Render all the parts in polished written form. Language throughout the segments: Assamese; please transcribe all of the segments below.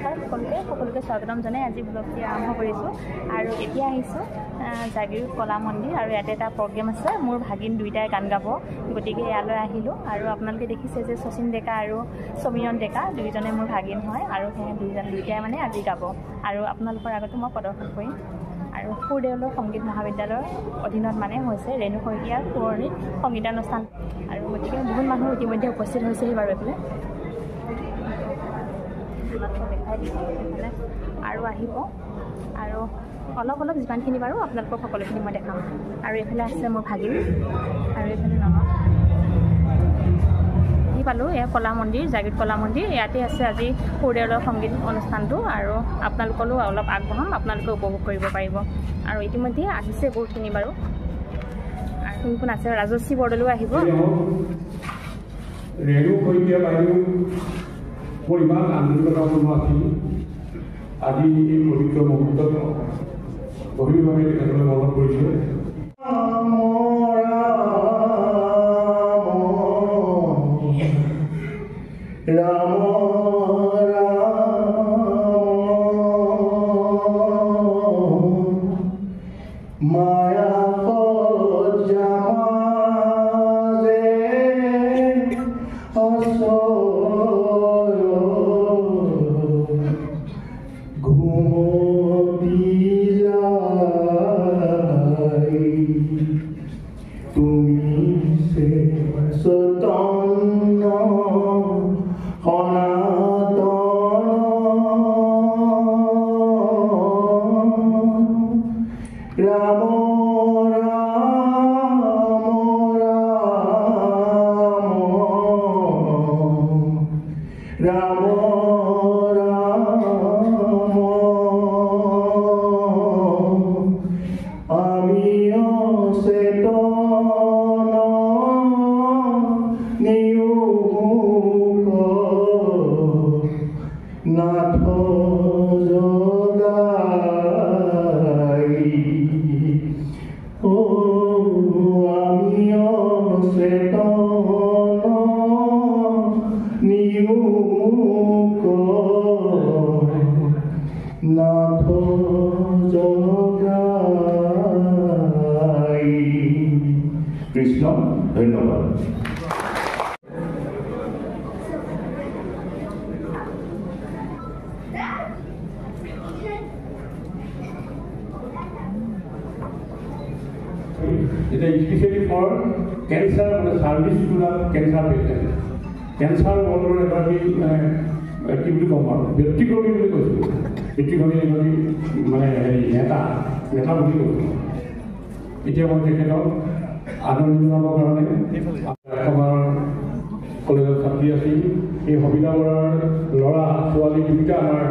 নমস্কাৰ সকলোকে স্বাগতম জনাই আজি ব্লগটি আৰম্ভ কৰিছোঁ আৰু এতিয়া আহিছোঁ জাগিৰ কলা মন্দিৰ আৰু ইয়াতে এটা প্ৰগ্ৰেম আছে মোৰ ভাগিন দুইটাই গান গাব গতিকে ইয়ালৈ আহিলোঁ আৰু আপোনালোকে দেখিছে যে শচীন ডেকা আৰু সমীৰণ ডেকা দুইজনে মোৰ ভাগিন হয় আৰু সেই দুইটাই মানে আজি গাব আৰু আপোনালোকৰ আগতে মই প্ৰদৰ্শন কৰিম আৰু সুৰদেউলৰ সংগীত মহাবিদ্যালয়ৰ অধীনত মানে হৈছে ৰেণু শইকীয়াৰ পুৰণি সংগীতানুষ্ঠান আৰু গতিকে বহুত মানুহ ইতিমধ্যে উপস্থিত হৈছেহি বাৰু এইফালে দেখাই দিছোঁ এইফালে আৰু আহিব আৰু অলপ যিমানখিনি বাৰু আপোনালোকক সকলোখিনি মই দেখাম আৰু এইফালে আছে মোৰ ভাগিন আৰু এইফালে ননদ আহি পালোঁ এয়া কলা মন্দিৰ জাগিৰ কলা মন্দিৰ ইয়াতে আছে আজি সুৰদেউলৰ সংগীত অনুষ্ঠানটো আৰু আপোনালোকলৈও অলপ আগবঢ়াম আপোনালোকে উপভোগ কৰিব পাৰিব আৰু ইতিমধ্যে আহিছে বহুতখিনি বাৰু আৰু কোন কোন আছে ৰাজশ্ৰী বৰদলৈও আহিব ৰেণু শইকীয়া বাইদেউ মোৰ ইমান আনন্দিত আছিল আজি এই পবিত্ৰ মুহূৰ্তত গভীৰভাৱে তেখেতলৈ মনত পৰিছে কৃষ্ণ ধন্যবাদ It is especially for cancer service to the cancer patient. Cancer বলৰ এবাৰ কি বুলি ক'ম আৰু ব্যক্তিগত বুলি কৈছোঁ ব্যক্তিগত মানে নেতা বুলি কৈছোঁ এতিয়া মই তেখেতক আনন্দ জনাবৰ কাৰণে আমাৰ কলেজৰ ছাত্ৰী আছিল এই সবিতা বৰাৰ ল'ৰা ছোৱালী দুয়োটা আমাৰ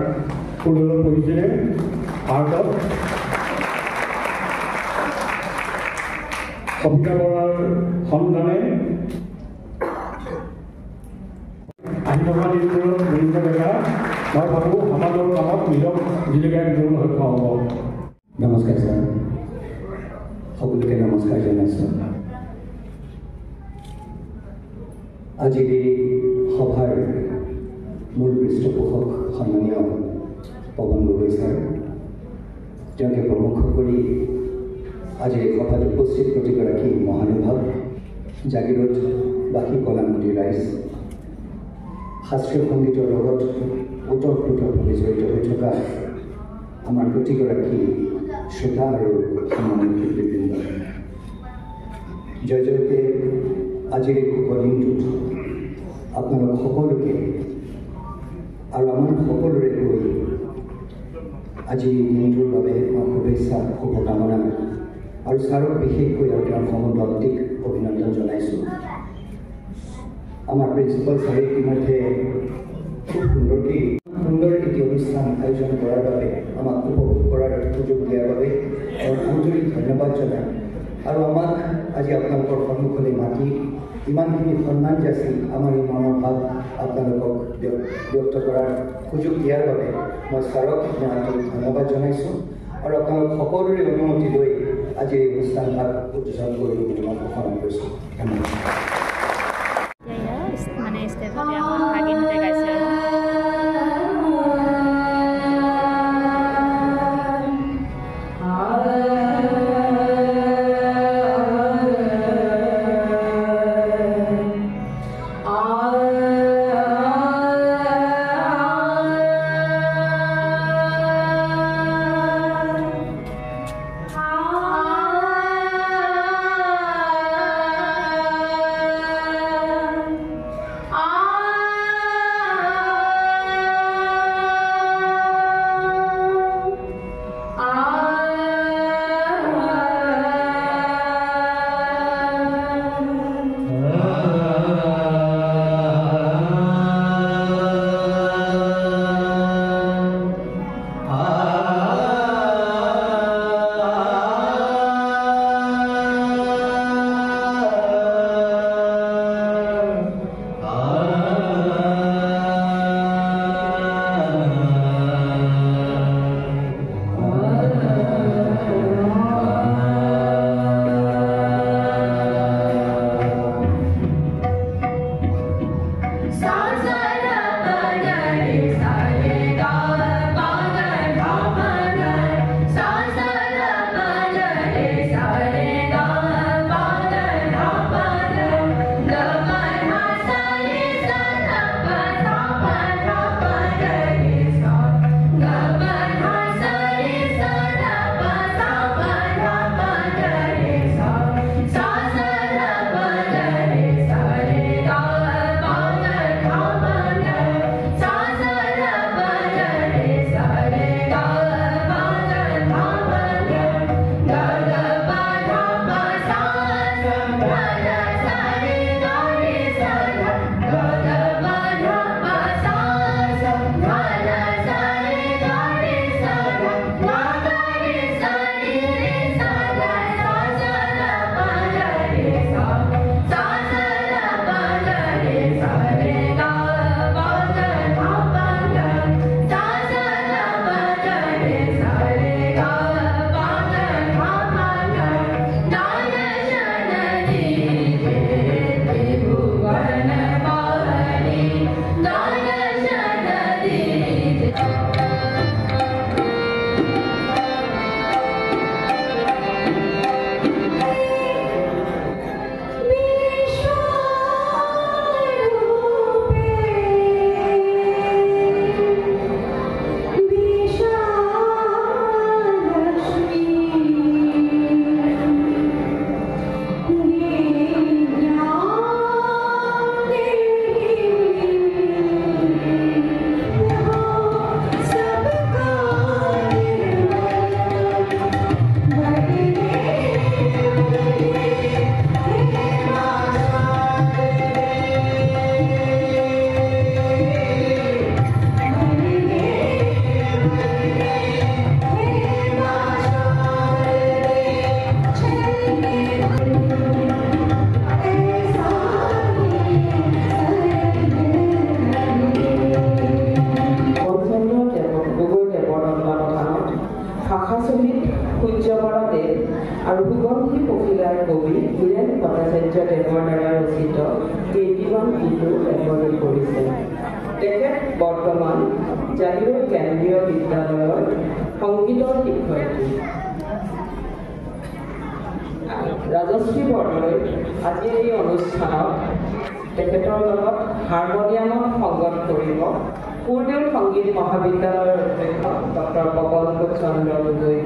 কলেজত পঢ়িছিলে আৰ্টত সবিতা বৰাৰ সন্তানে আহি থকা দিনবোৰত বিভিন্ন ডেকা মই ভাবোঁ সমাজৰ কামত নিজক জীৱিকা দিবলৈ সক্ষম হ'ব নমস্কাৰ ছাৰ সকলোকে নমস্কাৰ জনাইছোঁ আজিৰ এই সভাৰ মূল পৃষ্ঠপোষক সন্মানীয় পৱন গগৈ ছাৰ তেওঁকে প্ৰমুখ কৰি আজিৰ এই সভাত উপস্থিত প্ৰতিগৰাকী মহানুভাৱ জাগিৰোড বাকী কলামন্দিৰ ৰাইজ শাস্ত্ৰীয় সংগীতৰ লগত ওতঃপ্ৰোতভাৱে জড়িত হৈ থকা আমাৰ প্ৰতিগৰাকী শ্ৰোতা আৰু সন্মানীয় শিল্পীবৃন্দ জয়তে আজিৰ এই শুভ দিনটোত আপোনালোক সকলোকে আৰু আমাৰ সকলোৰে হৈ আজি দিনটোৰ বাবে মই শুভেচ্ছা শুভকামনা আৰু ছাৰক বিশেষকৈ আৰু তেওঁৰ সমদলটিক অভিনন্দন জনাইছোঁ আমাৰ প্ৰিন্সিপাল ছাৰে ইতিমধ্যে খুব সুন্দৰ এটি অনুষ্ঠান আয়োজন কৰাৰ বাবে আমাক উপভোগ কৰাৰ সুযোগ দিয়াৰ বাবে তেওঁৰ আন্তৰিক ধন্যবাদ জনাই আৰু আমাক আজি আপোনালোকৰ সন্মুখলৈ মাতি ইমানখিনি সন্মান যাচি আমাৰ এই মনোভাৱ আপোনালোকক ব্যক্ত কৰাৰ সুযোগ দিয়াৰ বাবে মই ছাৰক মই আন্তৰিক ধন্যবাদ জনাইছোঁ আৰু আপোনালোক সকলোৰে অনুমতি লৈ আজি এই অনুষ্ঠানভাগ উদযাপন কৰিব বুলি মই ঘোষণা কৰিছোঁ ধন্যবাদ মানে ষ্টেজত ভাগিনহঁতে গাইছে আৰু আৰু সুগন্ধি পখিলাৰ কবি হীৰেন ভট্টাচাৰ্য দেৱৰ দ্বাৰা ৰচিত কেইটিমান গীতো ৰেকৰ্ডিং কৰিছে। তেখেত বৰ্তমান জাগিৰোড কেন্দ্ৰীয় বিদ্যালয়ৰ সংগীতৰ শিক্ষয়িত্ৰী। ৰাজশ্ৰী বৰদলৈ আজি এই অনুষ্ঠানত তেখেতৰ লগত হাৰমনিয়ামত সংগত কৰিব পুৰদেউল সংগীত মহাবিদ্যালয়ৰ অধ্যক্ষ ডক্টৰ পৱন চন্দ্ৰ গগৈ।